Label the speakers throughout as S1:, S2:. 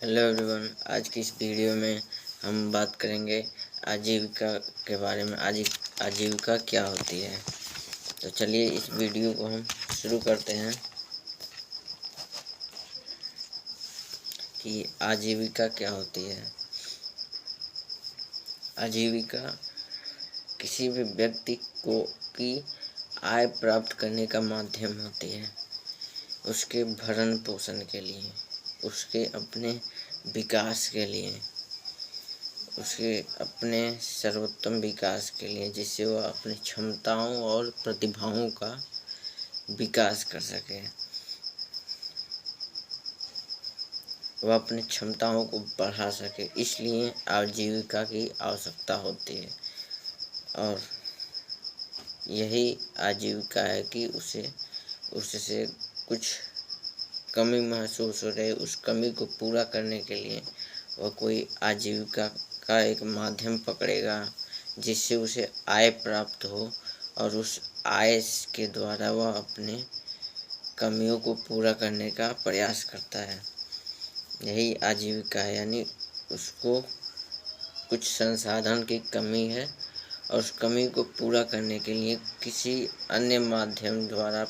S1: Hello everyone, आज की इस वीडियो में हम बात करेंगे आजीविका के बारे में। आजीविका क्या होती है। तो चलिए इस वीडियो को हम शुरू करते हैं कि आजीविका क्या होती है। आजीविका किसी भी व्यक्ति को की आय प्राप्त करने का माध्यम होती है, उसके भरण पोषण के लिए, उसके अपने विकास के लिए, उसके अपने सर्वोत्तम विकास के लिए, जिससे वह अपनी क्षमताओं और प्रतिभाओं का विकास कर सके, वह अपनी क्षमताओं को बढ़ा सके। इसलिए आजीविका की आवश्यकता होती है और यही आजीविका है कि उससे कुछ कमी महसूस हो रही, उस कमी को पूरा करने के लिए वह कोई आजीविका का एक माध्यम पकड़ेगा जिससे उसे आय प्राप्त हो और उस आय के द्वारा वह अपने कमियों को पूरा करने का प्रयास करता है। यही आजीविका है, यानी उसको कुछ संसाधन की कमी है और उस कमी को पूरा करने के लिए किसी अन्य माध्यम द्वारा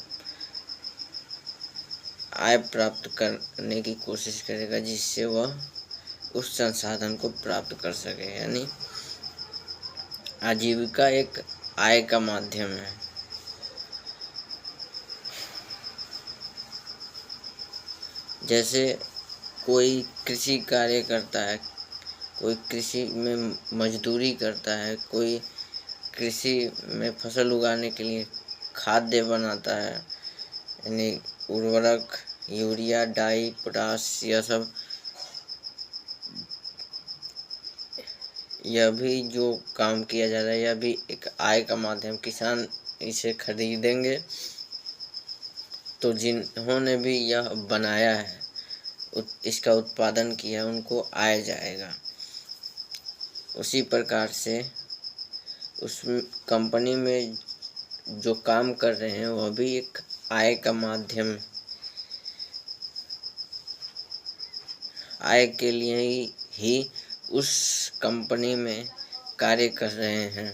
S1: आय प्राप्त करने की कोशिश करेगा जिससे वह उस संसाधन को प्राप्त कर सके। यानी आजीविका एक आय का माध्यम है। जैसे कोई कृषि कार्य करता है, कोई कृषि में मजदूरी करता है, कोई कृषि में फसल उगाने के लिए खाद्य बनाता है, यानी उर्वरक, यूरिया, डाई, पोटाश, यह भी जो काम किया जा रहा है, यह भी एक आय का माध्यम। किसान इसे खरीदेंगे तो जिन्होंने भी यह बनाया है, इसका उत्पादन किया, उनको आय जाएगा। उसी प्रकार से उस कंपनी में जो काम कर रहे हैं वह भी एक आय का माध्यम, आय के लिए ही उस कंपनी में कार्य कर रहे हैं।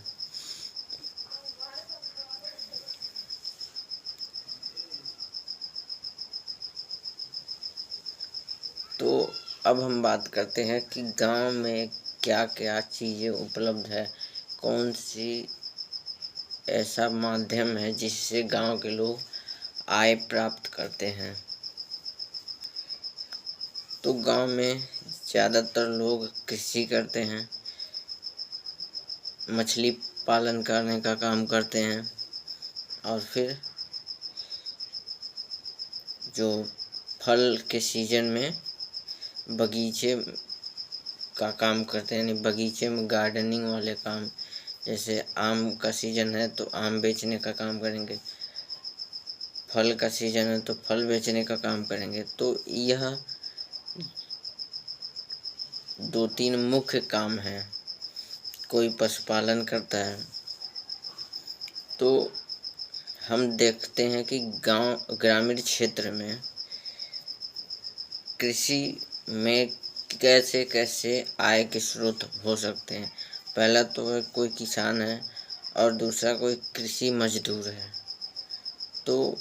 S1: तो अब हम बात करते हैं कि गांव में क्या क्या चीज़ें उपलब्ध है, कौन सी ऐसा माध्यम है जिससे गांव के लोग आय प्राप्त करते हैं। तो गांव में ज़्यादातर लोग कृषि करते हैं, मछली पालन करने का काम करते हैं और फिर जो फल के सीजन में बगीचे का काम करते हैं, यानी बगीचे में गार्डनिंग वाले काम। जैसे आम का सीजन है तो आम बेचने का काम करेंगे, फल का सीजन है तो फल बेचने का काम करेंगे। तो यह 2-3 मुख्य काम हैं। कोई पशुपालन करता है। तो हम देखते हैं कि ग्रामीण क्षेत्र में कृषि में कैसे कैसे आय के स्रोत हो सकते हैं। पहला तो है कोई किसान है और दूसरा कोई कृषि मजदूर है। तो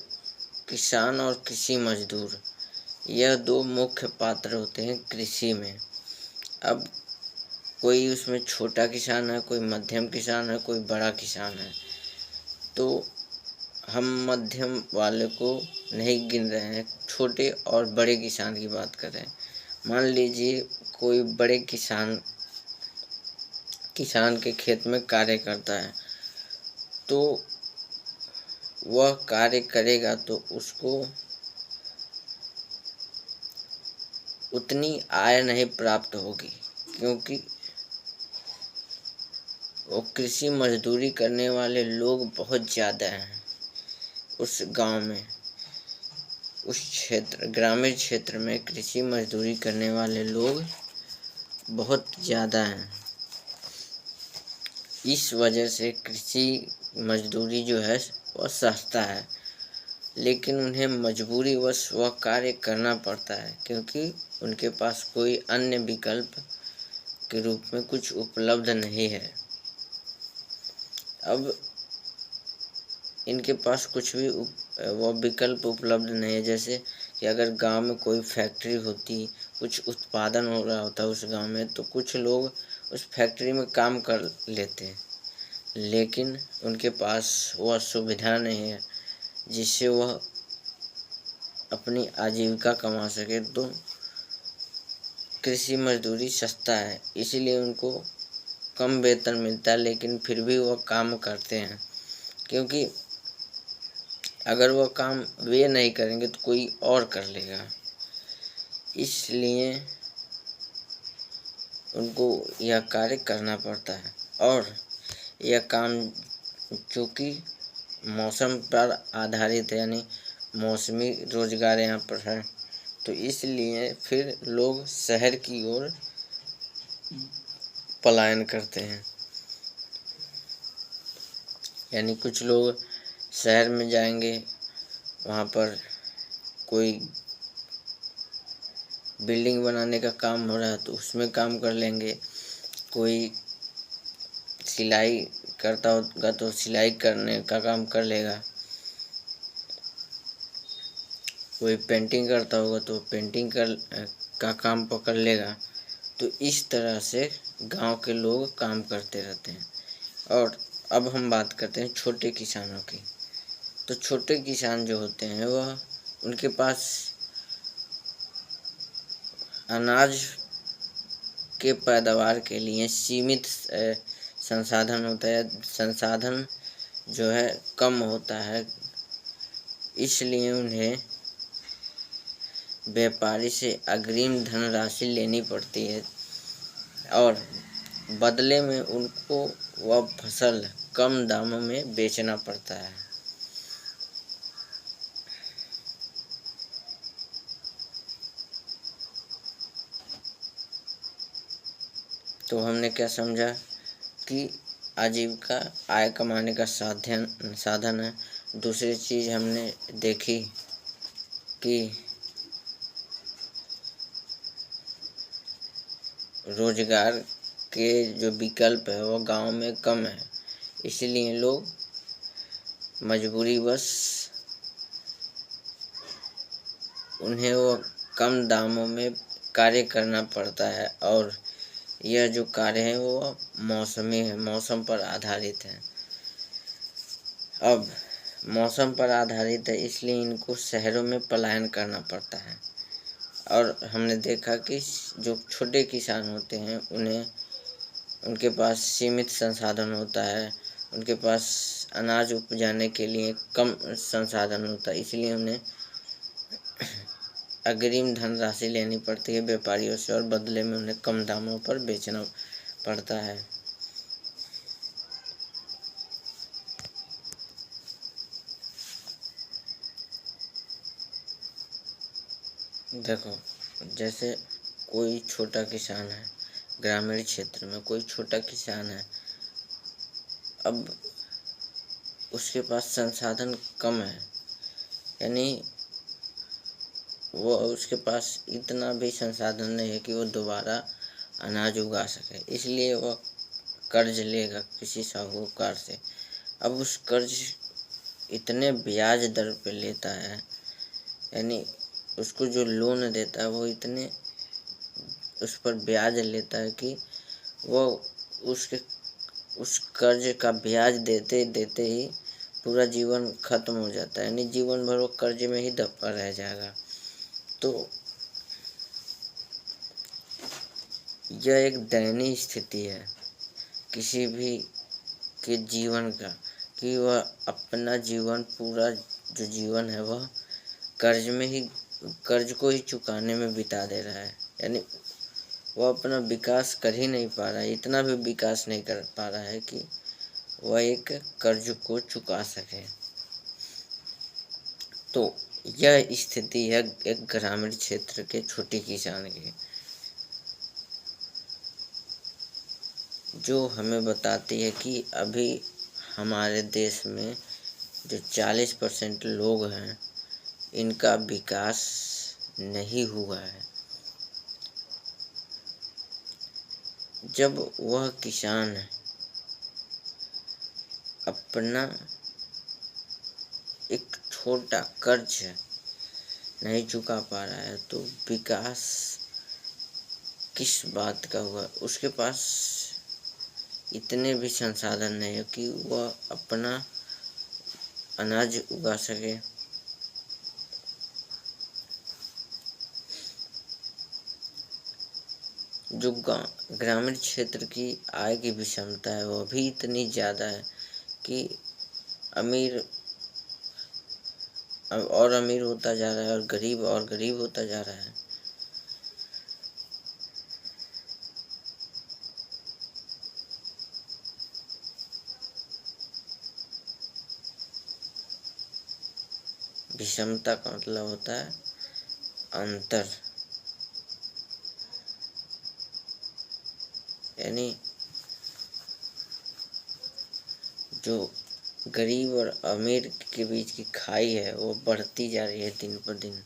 S1: किसान और कृषि मजदूर, यह 2 मुख्य पात्र होते हैं कृषि में। अब कोई उसमें छोटा किसान है, कोई मध्यम किसान है, कोई बड़ा किसान है। तो हम मध्यम वाले को नहीं गिन रहे हैं, छोटे और बड़े किसान की बात कर रहे हैं। मान लीजिए कोई बड़े किसान के खेत में कार्य करता है, तो वह कार्य करेगा तो उसको उतनी आय नहीं प्राप्त होगी, क्योंकि वो कृषि मजदूरी करने वाले लोग बहुत ज़्यादा हैं उस गांव में। उस क्षेत्र, ग्रामीण क्षेत्र में कृषि मजदूरी करने वाले लोग बहुत ज़्यादा हैं। इस वजह से कृषि मजदूरी जो है वह सस्ता है लेकिन उन्हें मजबूरीवश वह कार्य करना पड़ता है, क्योंकि उनके पास कोई अन्य विकल्प के रूप में कुछ उपलब्ध नहीं है। अब इनके पास कुछ भी वह विकल्प उपलब्ध नहीं है। जैसे कि अगर गांव में कोई फैक्ट्री होती, कुछ उत्पादन हो रहा होता उस गांव में, तो कुछ लोग उस फैक्ट्री में काम कर लेते हैं, लेकिन उनके पास वह सुविधा नहीं है जिससे वह अपनी आजीविका कमा सके। तो कृषि मजदूरी सस्ता है, इसीलिए उनको कम वेतन मिलता है, लेकिन फिर भी वह काम करते हैं, क्योंकि अगर वह काम वे नहीं करेंगे तो कोई और कर लेगा। इसलिए उनको यह कार्य करना पड़ता है, और यह काम चूँकि मौसम पर आधारित है, यानी मौसमी रोजगार यहाँ पर है, तो इसलिए फिर लोग शहर की ओर पलायन करते हैं। यानी कुछ लोग शहर में जाएंगे, वहाँ पर कोई बिल्डिंग बनाने का काम हो रहा है तो उसमें काम कर लेंगे, कोई सिलाई करता होगा तो सिलाई करने का काम कर लेगा, कोई पेंटिंग करता होगा तो पेंटिंग का काम पकड़ लेगा। तो इस तरह से गांव के लोग काम करते रहते हैं। और अब हम बात करते हैं छोटे किसानों की। तो छोटे किसान जो होते हैं वह उनके पास अनाज के पैदावार के लिए सीमित संसाधन होता है, संसाधन जो है कम होता है, इसलिए उन्हें व्यापारी से अग्रिम धनराशि लेनी पड़ती है और बदले में उनको वह फसल कम दामों में बेचना पड़ता है। तो हमने क्या समझा कि आजीविका आय कमाने का साधन है। दूसरी चीज़ हमने देखी कि रोजगार के जो विकल्प है वो गांव में कम है, इसलिए लोग मजबूरीवश उन्हें वो कम दामों में कार्य करना पड़ता है, और यह जो कार्य है वो मौसमी है, मौसम पर आधारित है। अब मौसम पर आधारित है, इसलिए इनको शहरों में पलायन करना पड़ता है। और हमने देखा कि जो छोटे किसान होते हैं उन्हें उनके पास सीमित संसाधन होता है, उनके पास अनाज उपजाने के लिए कम संसाधन होता है, इसलिए उन्हें अग्रिम धनराशि लेनी पड़ती है व्यापारियों से, और बदले में उन्हें कम दामों पर बेचना पड़ता है। देखो, जैसे कोई छोटा किसान है, ग्रामीण क्षेत्र में कोई छोटा किसान है, अब उसके पास संसाधन कम है, यानी वो उसके पास इतना भी संसाधन नहीं है कि वो दोबारा अनाज उगा सके, इसलिए वह कर्ज लेगा किसी साहूकार से। अब उस कर्ज इतने ब्याज दर पे लेता है, यानी उसको जो लोन देता है वो इतने उस पर ब्याज लेता है कि वो उस कर्ज का ब्याज देते देते ही पूरा जीवन खत्म हो जाता है, यानी जीवन भर वो कर्ज में ही दबा रह जाएगा। तो यह एक दयनीय स्थिति है किसी भी के जीवन का, कि वह अपना जीवन पूरा जो जीवन है वह कर्ज को ही चुकाने में बिता दे रहा है, यानी वह अपना विकास कर ही नहीं पा रहा है, इतना भी विकास नहीं कर पा रहा है कि वह एक कर्ज को चुका सके। तो यह स्थिति है एक ग्रामीण क्षेत्र के छोटे किसान की, जो हमें बताती है कि अभी हमारे देश में जो 40% लोग हैं इनका विकास नहीं हुआ है। जब वह किसान अपना एक छोटा कर्ज नहीं चुका पा रहा है तो विकास किस बात का हुआ। उसके पास इतने भी संसाधन नहीं है कि वह अपना अनाज उगा सके। जो ग्रामीण क्षेत्र की आय की विषमता है वह भी इतनी ज़्यादा है कि अमीर और अमीर होता जा रहा है और गरीब होता जा रहा है। विषमता का मतलब होता है अंतर, यानी जो गरीब और अमीर के बीच की खाई है वो बढ़ती जा रही है दिन पर दिन।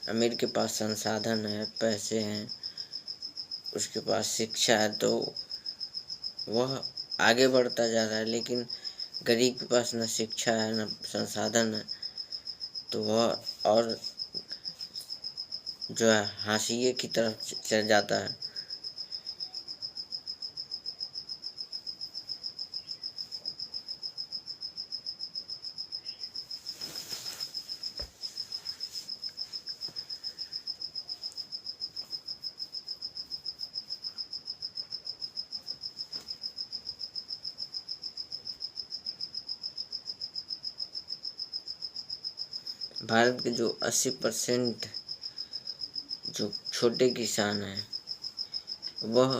S1: अमीर के पास संसाधन है, पैसे हैं, उसके पास शिक्षा है तो वह आगे बढ़ता जा रहा है, लेकिन गरीब के पास न शिक्षा है न संसाधन है तो वह और जो है हाशिए की तरफ चल जाता है। भारत के जो 80% जो छोटे किसान हैं वह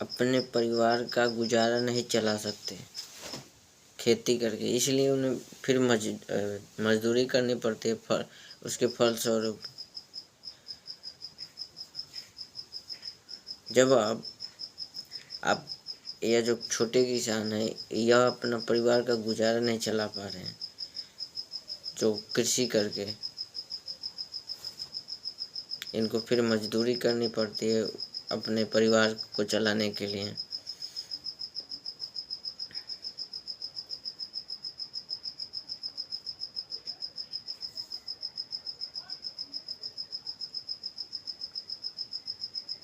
S1: अपने परिवार का गुजारा नहीं चला सकते खेती करके, इसलिए उन्हें फिर मजदूरी करनी पड़ती है। उसके फलस्वरूप जब आप यह जो छोटे किसान हैं यह अपना परिवार का गुजारा नहीं चला पा रहे हैं जो कृषि करके, इनको फिर मजदूरी करनी पड़ती है अपने परिवार को चलाने के लिए।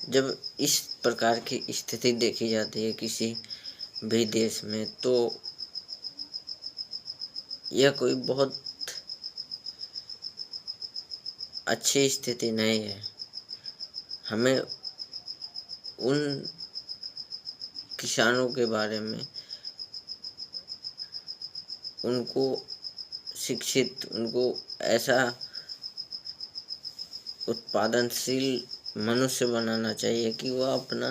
S1: जब इस प्रकार की स्थिति देखी जाती है किसी भी देश में तो यह कोई बहुत अच्छी स्थिति नहीं है। हमें उन किसानों के बारे में उनको शिक्षित, उनको ऐसा उत्पादनशील मनुष्य बनाना चाहिए कि वह अपना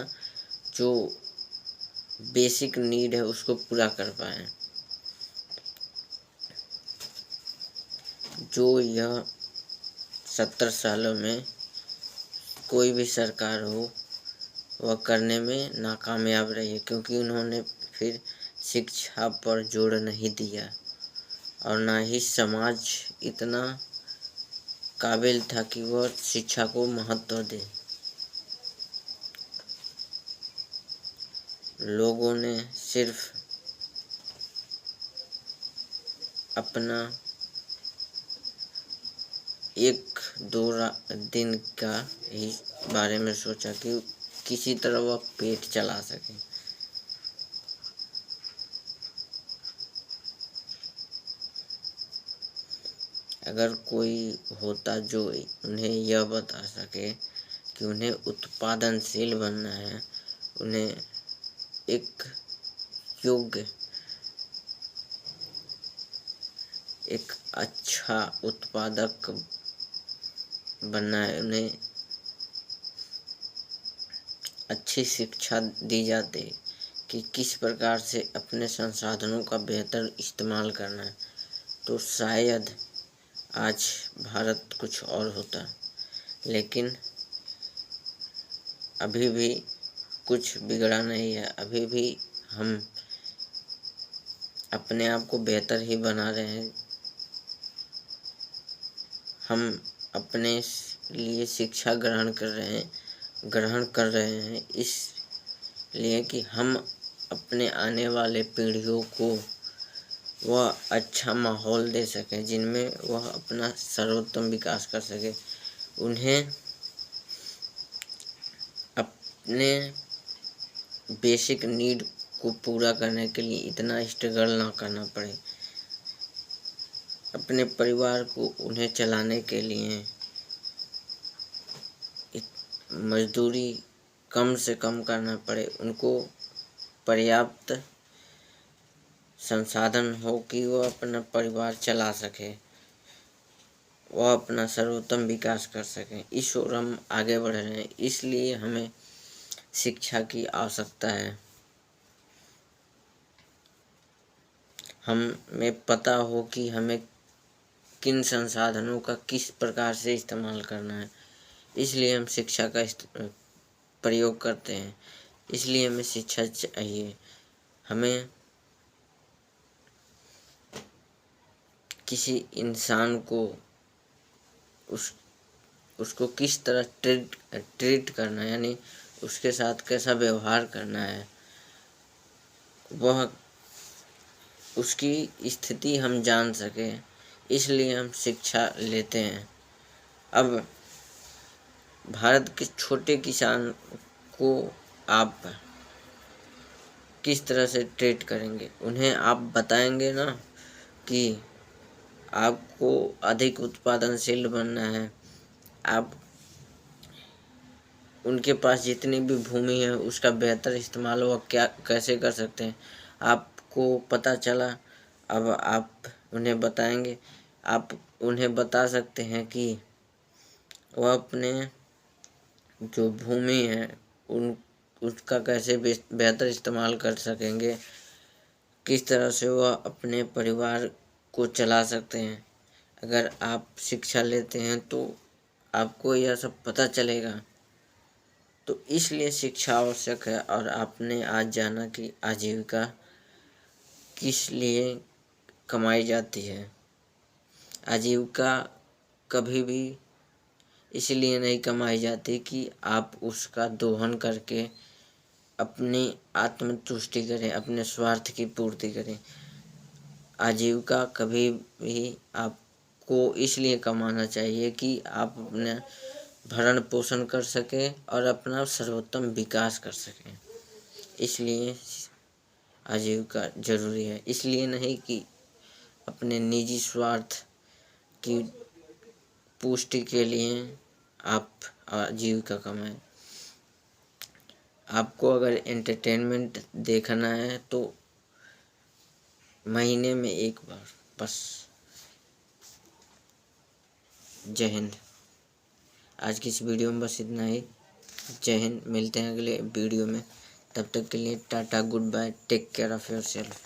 S1: जो बेसिक नीड है उसको पूरा कर पाए। जो यह 70 सालों में कोई भी सरकार हो वह करने में नाकामयाब रही है, क्योंकि उन्होंने फिर शिक्षा पर जोर नहीं दिया और ना ही समाज इतना काबिल था कि वह शिक्षा को महत्व दे। लोगों ने सिर्फ अपना 1-2 दिन का ही बारे में सोचा कि किसी तरह वह पेट चला सके। अगर कोई होता जो उन्हें यह बता सके कि उन्हें उत्पादनशील बनना है, उन्हें एक योग्य, एक अच्छा उत्पादक बनना है, उन्हें अच्छी शिक्षा दी जाती कि किस प्रकार से अपने संसाधनों का बेहतर इस्तेमाल करना है, तो शायद आज भारत कुछ और होता। लेकिन अभी भी कुछ बिगड़ा नहीं है। अभी भी हम अपने आप को बेहतर ही बना रहे हैं। हम अपने लिए शिक्षा ग्रहण कर रहे हैं इसलिए कि हम अपने आने वाले पीढ़ियों को वह अच्छा माहौल दे सकें जिनमें वह अपना सर्वोत्तम विकास कर सके। उन्हें अपने बेसिक नीड को पूरा करने के लिए इतना स्ट्रगल ना करना पड़े। अपने परिवार को उन्हें चलाने के लिए मजदूरी कम से कम करना पड़े। उनको पर्याप्त संसाधन हो कि वह अपना परिवार चला सके, वह अपना सर्वोत्तम विकास कर सकें। इस ओर हम आगे बढ़ रहे हैं, इसलिए हमें शिक्षा की आवश्यकता है। हमें पता हो कि हमें किन संसाधनों का किस प्रकार से इस्तेमाल करना है, इसलिए हम शिक्षा का प्रयोग करते हैं। इसलिए हमें शिक्षा चाहिए। हमें किसी इंसान को उसको किस तरह ट्रीट करना है, यानी उसके साथ कैसा व्यवहार करना है, वह उसकी स्थिति हम जान सकें, इसलिए हम शिक्षा लेते हैं। अब भारत के छोटे किसान को आप किस तरह से ट्रीट करेंगे? उन्हें आप बताएंगे ना कि आपको अधिक उत्पादनशील बनना है। आप उनके पास जितनी भी भूमि है उसका बेहतर इस्तेमाल वह कैसे कर सकते हैं, आपको पता चला। अब आप उन्हें बताएंगे। आप उन्हें बता सकते हैं कि वह अपने जो भूमि है उसका कैसे बेहतर इस्तेमाल कर सकेंगे, किस तरह से वह अपने परिवार को चला सकते हैं। अगर आप शिक्षा लेते हैं तो आपको यह सब पता चलेगा। तो इसलिए शिक्षा आवश्यक है। और आपने आज जाना कि आजीविका किस लिए कमाई जाती है। आजीविका कभी भी इसलिए नहीं कमाई जाती कि आप उसका दोहन करके अपनी आत्मतुष्टि करें, अपने स्वार्थ की पूर्ति करें। आजीविका कभी भी आपको इसलिए कमाना चाहिए कि आप अपने भरण पोषण कर सकें और अपना सर्वोत्तम विकास कर सकें। इसलिए आजीविका जरूरी है। इसलिए नहीं कि अपने निजी स्वार्थ की पुष्टि के लिए आप आजीविका कमाएं। आपको अगर एंटरटेनमेंट देखना है तो महीने में एक बार बस। जय हिंद। आज की इस वीडियो में बस इतना ही। जय हिंद। मिलते हैं अगले वीडियो में। तब तक के लिए tata, good bye, take care of yourself.